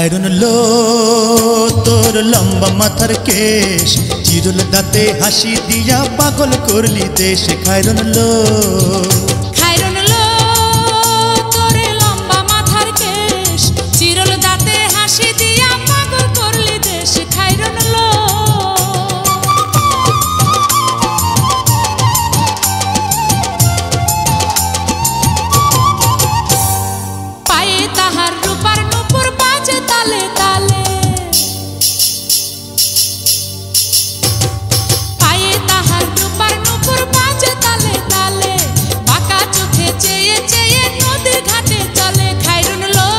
খায়রুন লো তোর লম্বা মাথার কেশ, চিরুল দাঁতে হাসি দিয়া পাগল করলি দেশ। খায়রুন লো তোর লম্বা মাথার কেশ, চিরুল দাঁতে হাসি দিয়া পাগল করলি দেশ। খায়রুন লো পায়ে তাহার রূপার নূপুর বাজে তালে তালে, পায়ে তাহার রূপার নূপুর বাজে তালে তালে, বাঁকা চোখে চেয়ে চেয়ে নদীর ঘাটে চলে। খায়রুন লো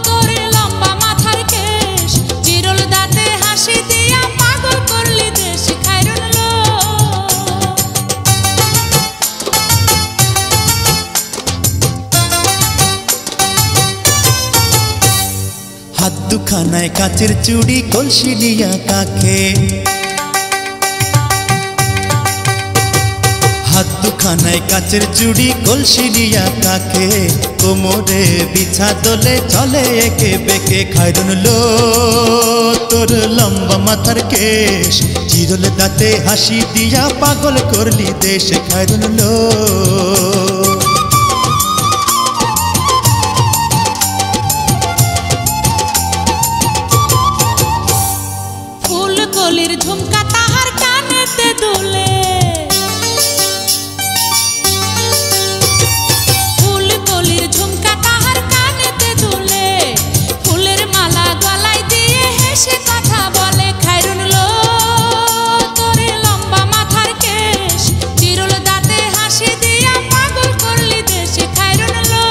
তোর লম্বা মাথার কেশ, চিরুল দাঁতে হাসি দিয়া পাগল করলি দেশ। খায়রুন লো হাত দুখানায় কাচের চুড়ি কলসি দিয়া কাকে, হাত দুখানায় কাচের চুড়ি কলসি দিয়া কাকে, কোমরে বিছা দোলে চলে একে বেঁকে। খায়রুন লো তোর লম্বা মাথার কেশ, চিরুল দাঁতে হাসি দিয়া পাগল করলি দেশ। খায়রুন লো ফুলকলির ঝুমকা তাহার কানেতে দুলে, ফুলকলির ঝুমকা তাহার কানেতে দুলে, ফুলের মালা গলায় দিয়ে হেসে কথা বলে। খায়রুন লো তোর লম্বা মাথার কেশ, চিরুল দাঁতে হাসি দিয়া পাগল করলি দেশ। খায়রুন লো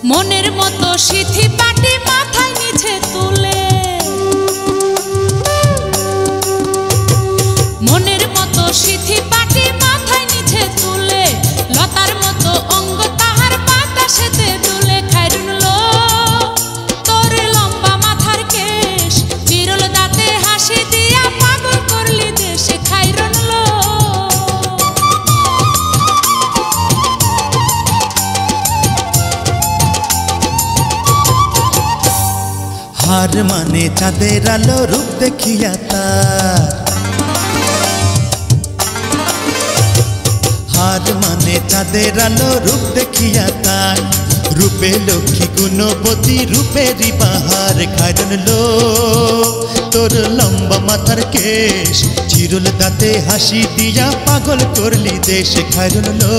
মনের মতো সিথি পাটি মাথায় নিচে তুলে, মনের মতো সিথি পাটি মাথায় নিচে তুলে, লতার মতো অঙ্গ তাহার বাতাসেতে দুলে। খায়রুন লো তোর লম্বা মাথার কেশ, চিরুল দাঁতে হাসি দিয়া পাগল করলি দেশ। খায়রুন লো হার মানে চাঁদের আলো রূপ দেখিয়া তার, হার মানে চাঁদের আলো রূপ দেখিয়া তার, রূপে লক্ষ্মী গুণবতী রূপেরই বাহার। খায়রুন লো তোর লম্বা মাথার কেশ, চিরুল দাঁতে হাসি দিয়া পাগল করলি দেশ। খায়রুন লো